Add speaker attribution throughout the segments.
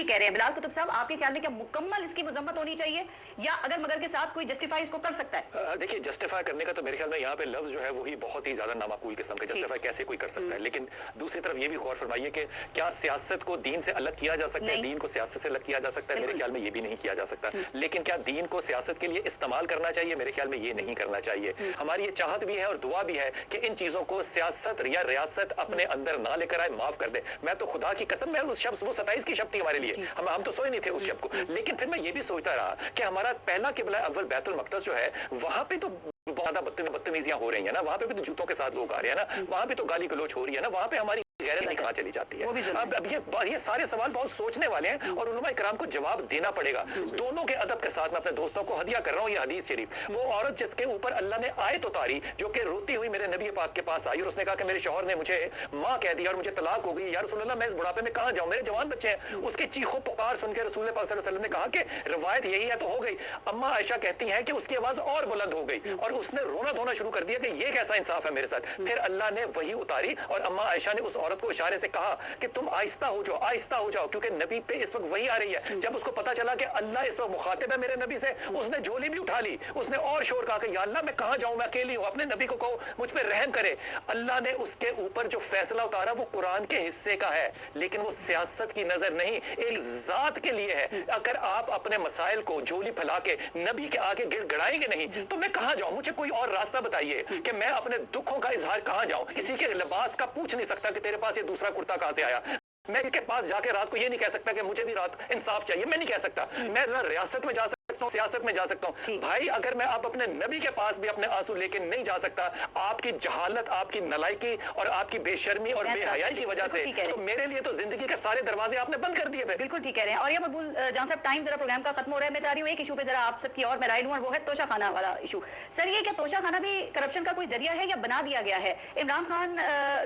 Speaker 1: कह रहे हैं बिलाल कुतुब साहब, आपके ख्याल में क्या मुकम्मल इसकी मजम्मत होनी चाहिए या अगर मगर के साथ कोई जस्टिफाई इसको कर सकता है?
Speaker 2: देखिए, जस्टिफाई करने का तो मेरे ख्याल में यहाँ पे लफ्ज जो है वही बहुत ही ज्यादा नामाकूल किस्म का, जस्टिफाई कैसे कोई कर सकता है। लेकिन दूसरी तरफ ये भी गौर फरमाइए कि क्या सियासत को दीन से अलग किया जा सकता है, दीन को सियासत से अलग किया जा सकता है? मेरे ख्याल में ये भी नहीं किया जा सकता। लेकिन क्या दीन को सियासत के लिए इस्तेमाल करना चाहिए? मेरे ख्याल में ये नहीं करना चाहिए। हमारी ये चाहत भी है और दुआ भी है कि इन चीजों को सियासत या रियासत अपने अंदर ना लेकर आए, माफ कर दे। मैं तो खुदा की कसम, मैं उस शब्द, वो 27 की शब्द थी हमारे लिए, हम तो सोए नहीं थे उस शब्द को। लेकिन फिर मैं ये भी सोचता रहा कि हमारा पहला किबला अव्वल बैतुल मक़दस जो है, वहां पे तो बहुत ज्यादा बदतमीजियां हो रही है ना, वहां पे भी तो जूतों के साथ लोग आ रहे हैं ना, वहां पे तो गाली गलौज हो रही है ना, वहां पे हमारी गैरत कहाँ चली जाती है? अब ये सारे सवाल बहुत सोचने वाले हैं और उलमा इकराम को जवाब देना पड़ेगा। दोनों के अदब के साथ मैं अपने दोस्तों को हदिया कर रहा हूँ ये हदीस शरीफ। वो औरत जिसके ऊपर अल्लाह ने आयत उतारी, जो कि रोती हुई मेरे नबी पाक के पास आई और उसने कहा कि मेरे शौहर ने मुझे माँ कह दिया और मुझे तलाक हो गई, या रसूलल्लाह मैं इस बुढ़ापे में कहाँ जाऊँ, मेरे जवान बच्चे हैं। उसकी चीखों पुकार सुन के रसूल पाक सल्लल्लाहु अलैहि वसल्लम ने कहा कि रिवायत यही है तो हो गई। अम्मा आयशा कहती हैं कि उसकी आवाज और बुलंद हो गई और उसने रोना धोना शुरू कर दिया कि ये कैसा इंसाफ है मेरे साथ। फिर अल्लाह ने वही उतारी और अम्मा आयशा ने उस औरत को इशारे से कहा कि तुम आहिस्ता हो जाओ, आहिस्ता हो जाओ, क्योंकि नबी पे इस वक्त वही आ रही है। जब उसको पता चला कि अल्लाह इस वक्त मुखातिब है मेरे नबी से, उसने झोली भी उठा ली, उसने और शोर कहा कि या अल्लाह मैं कहां जाऊं, मैं अकेली हूं, अपने नबी को कहो मुझ पे रहम करे। अल्लाह ने उसके ऊपर जो फैसला उतारा वो कुरान के हिस्से का है, लेकिन वो सियासत की नजर नहीं, एक जात के लिए है। अगर आप अपने मसाइल को झोली फैला के नबी के आगे गिड़गिड़ाएंगे नहीं तो मैं कहां जाऊं? मुझे कोई और रास्ता बताइए कि मैं अपने दुखों का इजहार कहां जाऊं? किसी के लिबास का पूछ नहीं सकता कि तेरे पास ये दूसरा कुर्ता कहां से आया। मैं इनके पास जाके रात को ये नहीं कह सकता कि मुझे भी रात इंसाफ चाहिए, मैं नहीं कह सकता। मैं ना रियासत में जा सकता हूं, सियासत में जा सकता हूं। भाई अगर मैं आप अपने नबी के पास भी अपने आंसू लेके नहीं जा सकता, आपकी जहालत, आपकी नलायकी और आपकी बेशर्मी और बेहयाई की वजह से, तो मेरे लिए तो जिंदगी के सारे दरवाजे आपने बंद कर दिए।
Speaker 1: बिल्कुल ठीक कह रहे हैं। और ये मकबूल जान साहब, टाइम जरा प्रोग्राम का खत्म हो रहा है, मैं चाह रही हूँ एक इशू पे जरा आप सबकी और मैं राय लूं, और वो है तोशा खाना वाला इशू। सर ये क्या तोशा खाना भी करप्शन का कोई जरिया है या बना दिया गया है? इमरान खान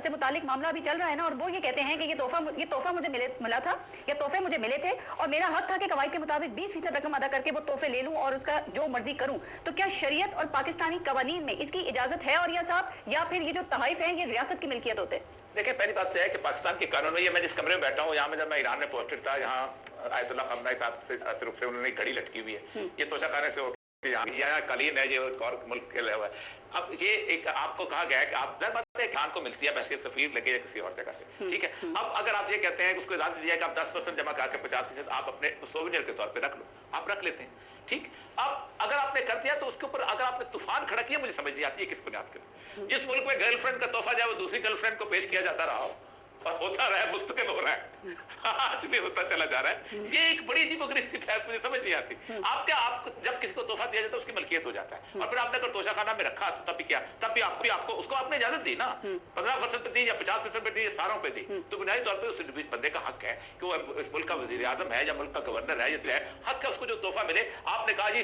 Speaker 1: से मुतालिक मामला भी चल रहा है ना, और वो ये कहते हैं कि ये तोहफा मुझे मिला था, ये तोहफे मुझे मिले थे और मेरा हक था कि कवायद के मुताबिक 20% रकम अदा करके वो तोहफे ले लूं और उसका जो मर्जी करूं। तो क्या शरीयत और पाकिस्तानी कवानीन में इसकी इजाजत है और या साहब, या फिर ये जो तहाइफ है ये रियासत की मिल्कियत होते हैं?
Speaker 3: देखिए, पहली बात है कि पाकिस्तान के कानून में, ये मैं जिस कमरे में बैठा हूँ, यहाँ में जब मैं ईरान में पोस्टेड था, यहाँ आयतुल्लाह खamenei साहब से तरफ से उन्होंने घड़ी लटकी हुई है, ये तोशा खाने से यहाँ कालीन है, ये और मुल्क के लिए हुआ है। अब ये एक आपको कहा गया है कि आप बात है खान को मिलती है पैसे सफीर लगे या किसी और जगह से, ठीक है। अब अगर आप ये कहते हैं कि उसको इजाजत दिया कि आप 10% जमा करके 50% आप अपने सोविनियर के तौर पे रख लो, आप रख लेते हैं, ठीक। अब अगर आपने कर दिया तो उसके ऊपर अगर आपने तूफान खड़ा किया, मुझे समझ नहीं आती है किस बुनियाद पर। जिस मुल्क में गर्लफ्रेंड का तोहफा जाए वो दूसरी गर्लफ्रेंड को पेश किया जाता रहा हो और होता रहा है, मुस्तकिल हो रहा है, आज भी होता चला जा रहा है। ये एक बड़ी अजीबोगरीब है, मुझे समझ नहीं आती। आपको जब किसी को तोहफा दिया जाता है उसकी मलकियत हो जाता है, और फिर आपने अगर तोशा खाना में रखा तो तब भी क्या, तब भी आपको उसको आपने इजाजत दी ना, 15% पे दी या 50% पे दी या सारों पे दी, तो बुनियादी तौर पर उस बंदे का हक है कि वो इस मुल्क का वजीर आजम है या मुल्क का गवर्नर है, इसलिए हक है उसको जो तोहफा मिले। आपने कहा जी